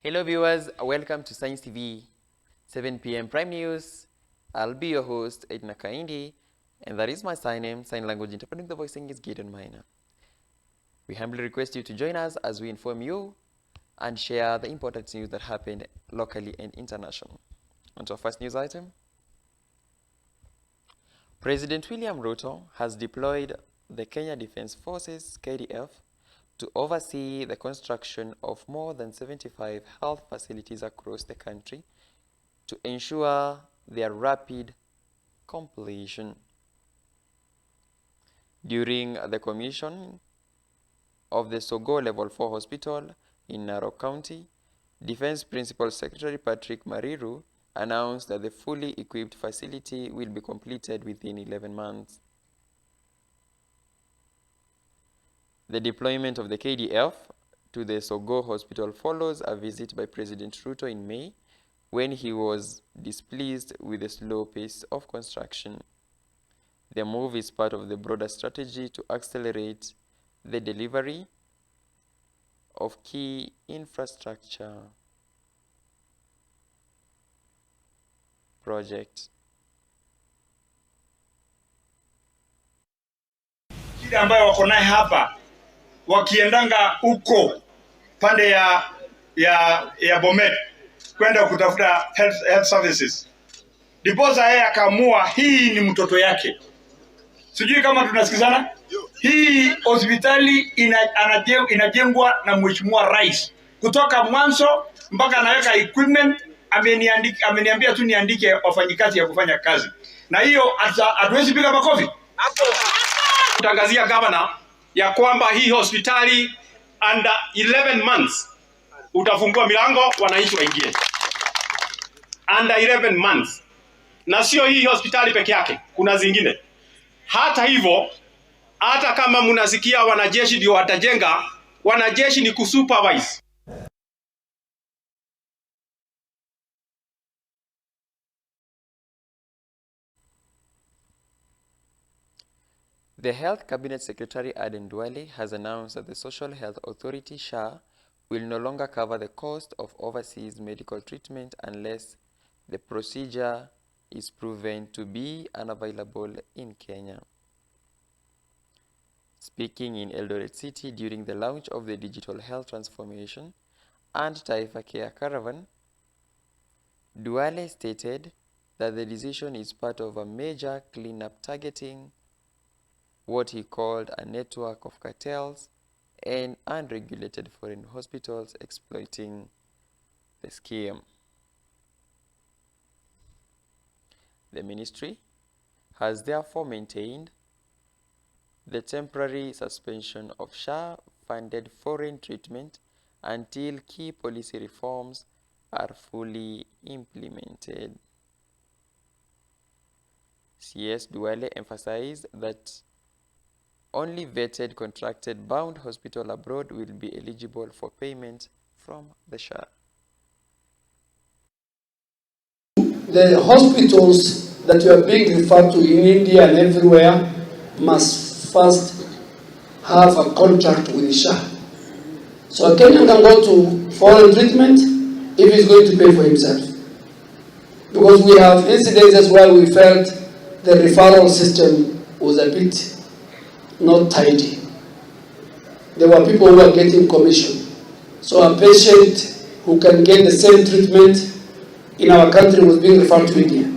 Hello viewers, welcome to Science TV 7 p.m. Prime News. I'll be your host, Edna Kaindi, and that is my sign name, sign language interpreting the voicing is Gideon Minor. We humbly request you to join us as we inform you and share the important news that happened locally and internationally. On to our first news item. President William Ruto has deployed the Kenya Defense Forces, KDF, to oversee the construction of more than 75 health facilities across the country to ensure their rapid completion. During the commission of the Sogoo Level 4 Hospital in Narok County, Defense Principal Secretary Patrick Mariru announced that the fully equipped facility will be completed within 11 months. The deployment of the KDF to the Sogoo Hospital follows a visit by President Ruto in May, when he was displeased with the slow pace of construction. The move is part of the broader strategy to accelerate the delivery of key infrastructure projects. Shida ambayo wako naye hapa wakiendanga huko pande ya Bomet kwenda kutafuta health services. Diposa yeye akaamua hii ni mtoto yake. Sijui kama tunasikizana? Hii hospitali inajengwa na Mheshimiwa Rais. Kutoka mwanzo mpaka anaweka equipment, ameniambia tu niandike wafanyikazi ya kufanya kazi. Na hiyo hatuwezi piga makofi. Hapo kutangazia governor ya kwamba hii hospitali under 11 months utafungua milango wananchi waingie. Under 11 months. Na sio hii hospitali peke yake, kuna zingine. Hata hivyo, hata kama mnasikia wanajeshi ndio watajenga, wanajeshi ni kusupervise. The Health Cabinet Secretary Aden Duale has announced that the Social Health Authority (SHA) will no longer cover the cost of overseas medical treatment unless the procedure is proven to be unavailable in Kenya. Speaking in Eldoret City during the launch of the Digital Health Transformation and Taifa Care Caravan, Duale stated that the decision is part of a major cleanup targeting what he called a network of cartels and unregulated foreign hospitals exploiting the scheme. The ministry has therefore maintained the temporary suspension of SHA-funded foreign treatment until key policy reforms are fully implemented. CS Duale emphasized that only vetted contracted bound hospital abroad will be eligible for payment from the SHA. The hospitals that you are being referred to in India and everywhere must first have a contract with the SHA. So a Kenyan can go to foreign treatment if he's going to pay for himself. Because we have incidences where we felt the referral system was a bit not tidy. There were people who were getting commission. So a patient who can get the same treatment in our country was being referred to India.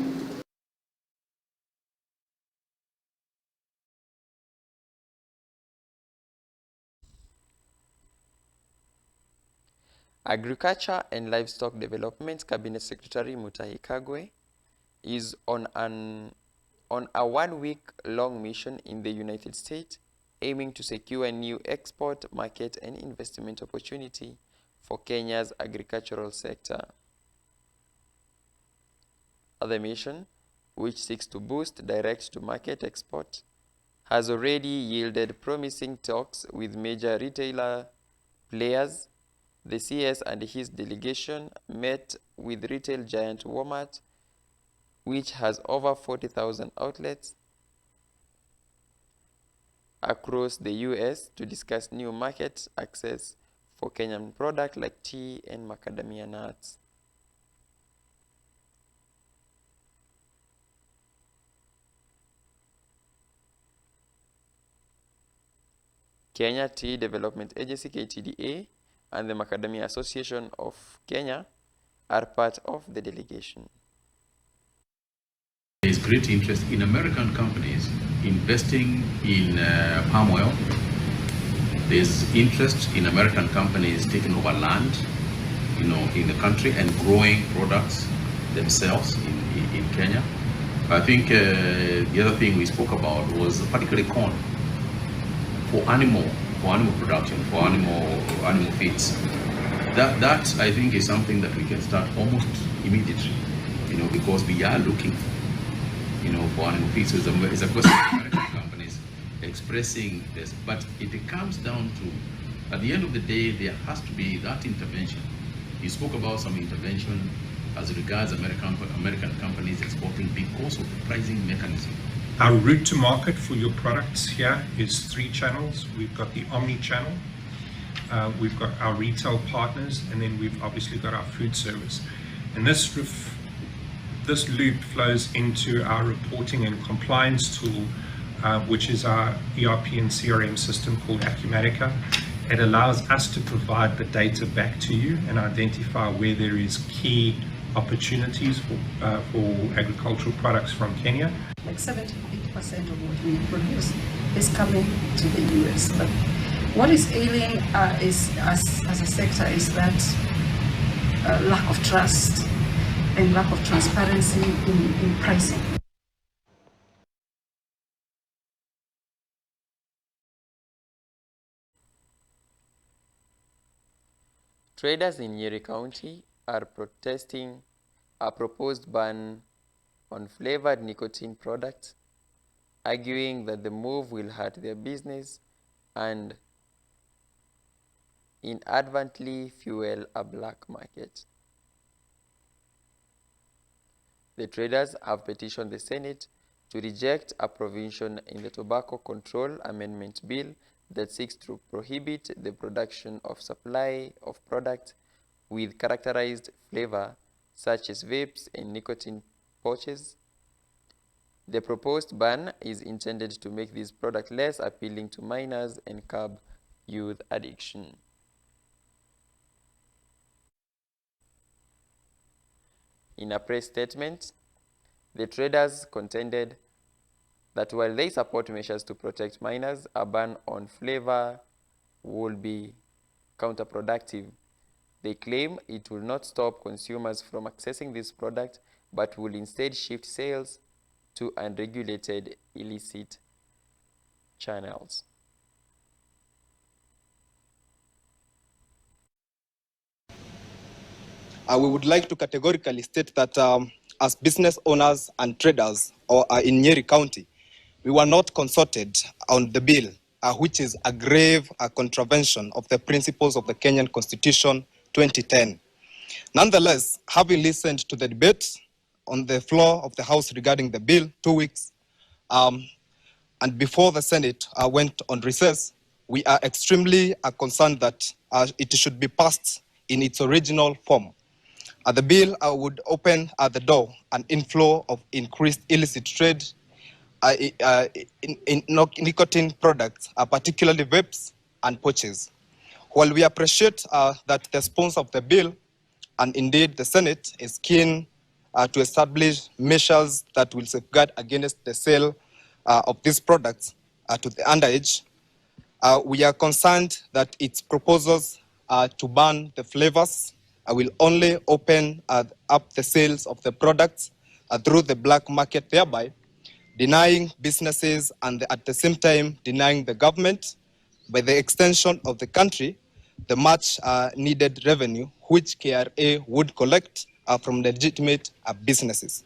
Agriculture and Livestock Development Cabinet Secretary Mutahi Kagwe is on a one-week-long mission in the United States, aiming to secure a new export market and investment opportunity for Kenya's agricultural sector. The mission, which seeks to boost direct-to-market export, has already yielded promising talks with major retailer players. The CS and his delegation met with retail giant Walmart, which has over 40,000 outlets across the US, to discuss new market access for Kenyan products like tea and macadamia nuts. Kenya Tea Development Agency KTDA and the Macadamia Association of Kenya are part of the delegation. There is great interest in American companies investing in palm oil. There's interest in American companies taking over land, in the country and growing products themselves in Kenya. I think the other thing we spoke about was particularly corn for animal production, for animal feeds. That I think is something that we can start almost immediately, because we are looking, for animal feeds. So it's a question of American companies expressing this, but it comes down to, at the end of the day, there has to be that intervention. You spoke about some intervention as regards American companies exporting because of the pricing mechanism. Our route to market for your products here is 3 channels. We've got the omni-channel, we've got our retail partners, and then we've obviously got our food service. And this loop flows into our reporting and compliance tool, which is our ERP and CRM system called Acumatica. It allows us to provide the data back to you and identify where there is key opportunities for agricultural products from Kenya. Like 78% of what we produce is coming to the US. But what is ailing is, as a sector, is that lack of trust and lack of transparency in pricing. Traders in Nyeri County are protesting a proposed ban on flavored nicotine products, arguing that the move will hurt their business and inadvertently fuel a black market. The traders have petitioned the Senate to reject a provision in the Tobacco Control Amendment Bill that seeks to prohibit the production of supply of products with characterized flavor such as vapes and nicotine pouches. The proposed ban is intended to make these products less appealing to minors and curb youth addiction. In a press statement, the traders contended that while they support measures to protect minors, a ban on flavor would be counterproductive. They claim it will not stop consumers from accessing this product, but will instead shift sales to unregulated illicit channels. We would like to categorically state that as business owners and traders in Nyeri County, we were not consulted on the bill, which is a grave contravention of the principles of the Kenyan Constitution 2010. Nonetheless, having listened to the debate on the floor of the House regarding the bill 2 weeks, and before the Senate went on recess, we are extremely concerned that it should be passed in its original form. The bill would open the door an inflow of increased illicit trade in nicotine products, particularly vapes and pouches. While we appreciate that the sponsor of the bill, and indeed the Senate, is keen to establish measures that will safeguard against the sale of these products to the underage, we are concerned that its proposals to ban the flavors will only open up the sales of the products through the black market, thereby denying businesses and at the same time denying the government, by the extension of the country, the much needed revenue which KRA would collect from legitimate businesses.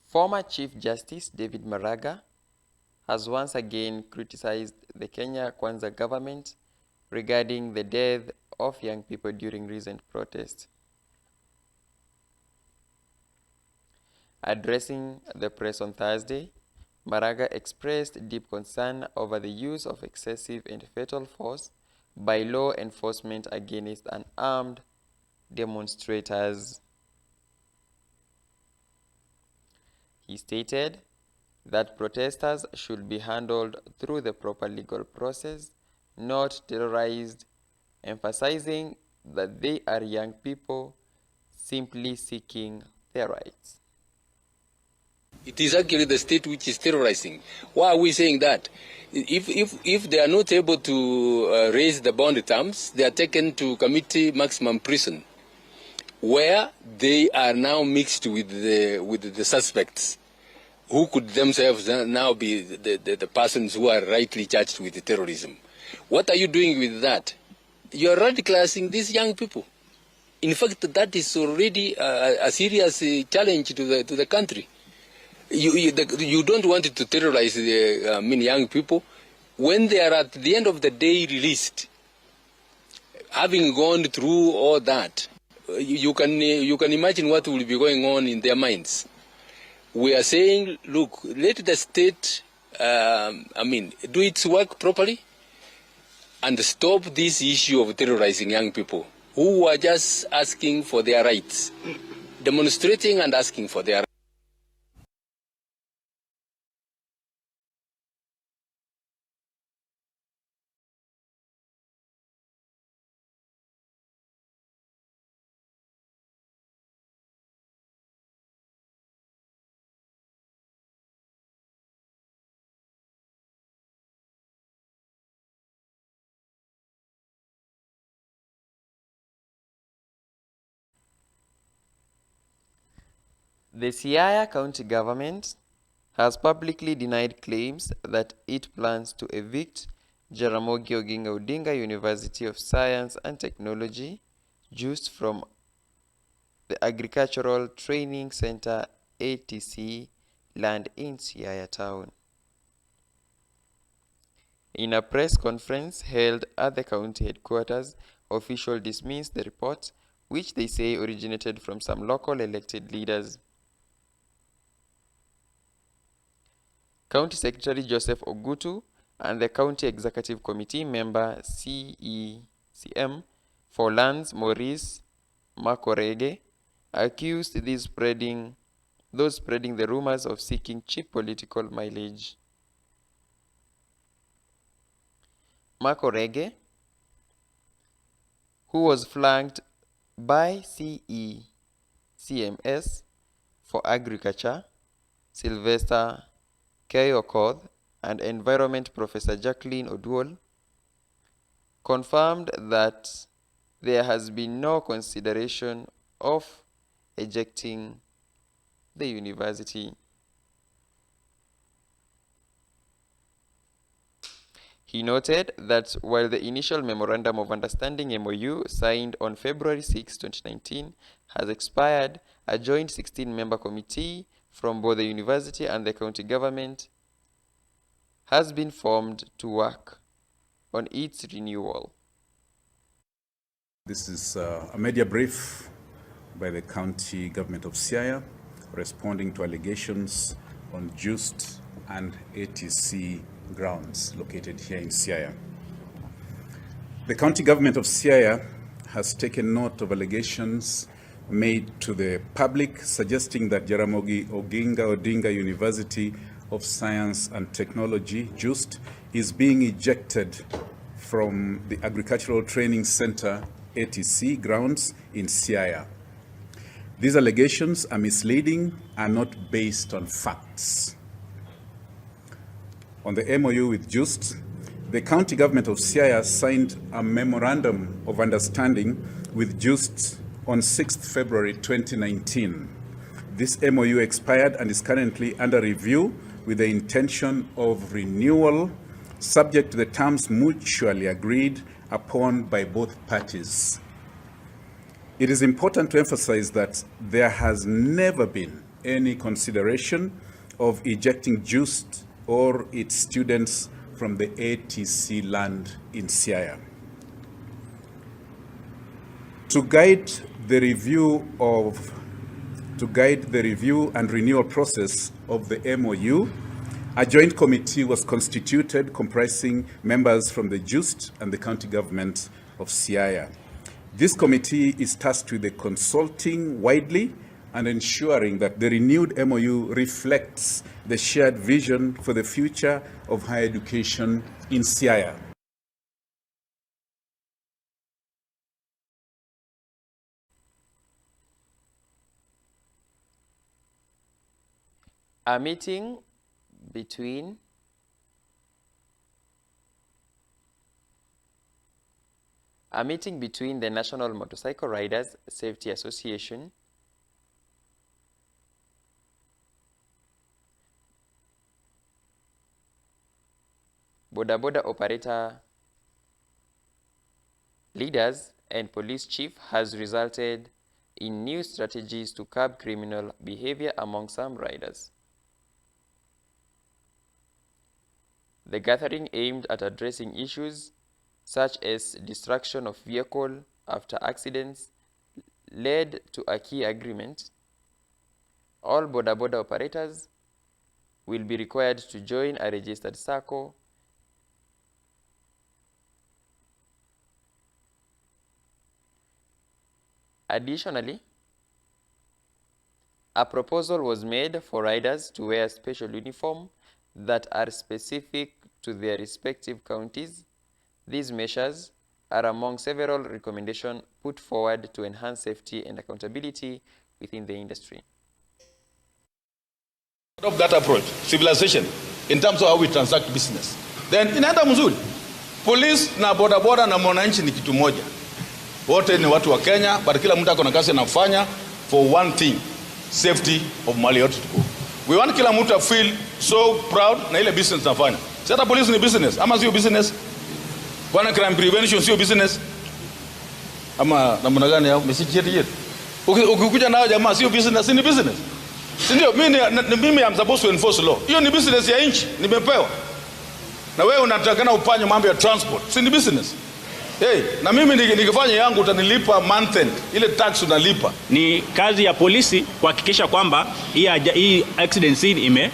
Former Chief Justice David Maraga has once again criticized the Kenya Kwanza government regarding the death of young people during recent protests. Addressing the press on Thursday, Maraga expressed deep concern over the use of excessive and fatal force by law enforcement against unarmed demonstrators. He stated that protesters should be handled through the proper legal process, not terrorized, emphasizing that they are young people simply seeking their rights. It is actually the state which is terrorizing. Why are we saying that? If they are not able to raise the bond terms, they are taken to committee maximum prison, where they are now mixed with the suspects, who could themselves now be the persons who are rightly charged with terrorism. What are you doing with that? You are radicalizing these young people. In fact, that is already a serious challenge to the country. You don't want to terrorize the young people when they are at the end of the day released, having gone through all that. You can imagine what will be going on in their minds. We are saying, look, let the state, do its work properly and stop this issue of terrorizing young people who are just asking for their rights, demonstrating and asking for their rights. The Siaya County government has publicly denied claims that it plans to evict Jaramogi Oginga Odinga University of Science and Technology, JUST, from the Agricultural Training Center ATC land in Siaya town. In a press conference held at the county headquarters, officials dismissed the report, which they say originated from some local elected leaders. County Secretary Joseph Ogutu and the County Executive Committee member CECM for Lands Maurice Makorege accused those spreading the rumors of seeking cheap political mileage. Makorege, who was flanked by CECMS for Agriculture, Sylvester Keyokoth, and Environment Professor Jacqueline Oduol, confirmed that there has been no consideration of ejecting the university. He noted that while the initial Memorandum of Understanding MOU signed on February 6, 2019 has expired, a joint 16-member committee from both the university and the county government has been formed to work on its renewal. This is a media brief by the county government of Siaya responding to allegations on JUST and ATC grounds located here in Siaya. The county government of Siaya has taken note of allegations made to the public suggesting that Jaramogi Oginga Odinga University of Science and Technology, JUST, is being ejected from the Agricultural Training Center, ATC, grounds in Siaya. These allegations are misleading and not based on facts. On the MOU with JUST, the county government of Siaya signed a memorandum of understanding with JUST on 6th February 2019. This MOU expired and is currently under review with the intention of renewal, subject to the terms mutually agreed upon by both parties. It is important to emphasize that there has never been any consideration of ejecting JUST or its students from the ATC land in Siaya. To guide the review and renewal process of the MOU, A joint committee was constituted comprising members from the JUST and the county government of Siaya. This committee is tasked with consulting widely and ensuring that the renewed MOU reflects the shared vision for the future of higher education in Siaya. A meeting between the National Motorcycle Riders Safety Association, Boda Boda operator leaders and police chief has resulted in new strategies to curb criminal behavior among some riders. The gathering aimed at addressing issues such as destruction of vehicle after accidents led to a key agreement. All Boda Boda operators will be required to join a registered SACCO Additionally, a proposal was made for riders to wear special uniform that are specific to their respective counties. These measures are among several recommendations put forward to enhance safety and accountability within the industry. Of that approach, civilization, in terms of how we transact business. Then inaenda mzuri. Police na boda boda na mwananchi ni kitu moja. Wote ni watu wa Kenya, but kila mtu akona kazi anafanya for one thing, safety of mali yote tuko. We want kila mtu to feel so proud na ile business tunafanya. Sasa police ni business, ama sio business? Bwana crime prevention sio business? Ama namna gani hao message yetu? Ukikuja nao jamaa sio business, ni business. Si ndio? Mimi am supposed to enforce law. Hiyo ni business ya nchi, nimepewa. Na wewe unatakana ufanye mambo ya transport, si ni business? Hey, na mimi nikifanya yangu utanilipa month end, ile tax unalipa. Ni kazi ya polisi kuhakikisha kwamba hii accident scene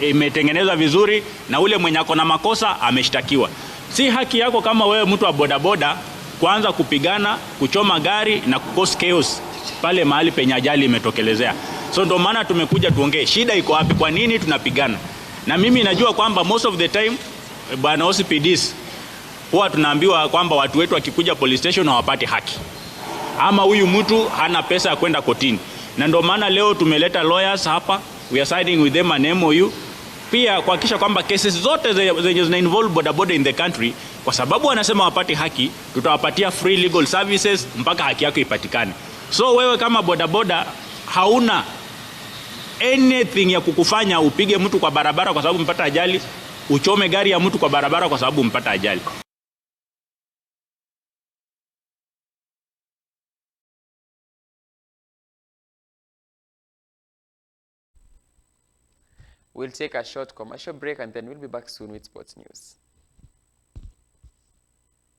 imetengenezwa vizuri na ule mwenye ako na makosa ameshtakiwa. Si haki yako kama wewe mtu wa bodaboda kuanza kupigana, kuchoma gari na kucause chaos pale mahali penye ajali imetokelezea. So ndio maana tumekuja tuongee shida iko wapi, kwa nini tunapigana. Na mimi najua kwamba most of the time bwana OCPDs huwa tunaambiwa kwamba watu wetu wakikuja police station hawapati haki, ama huyu mtu hana pesa ya kwenda kotini. Na ndio maana leo tumeleta lawyers hapa, we are siding with them an MOU pia kuhakikisha kwamba cases zote zenye zina involve bodaboda in the country, kwa sababu wanasema hawapati haki, tutawapatia free legal services mpaka haki yako ipatikane. So wewe kama bodaboda hauna anything ya kukufanya upige mtu kwa barabara kwa sababu mpata ajali, uchome gari ya mtu kwa barabara kwa sababu mpata ajali. We'll take a short commercial break and then we'll be back soon with sports news.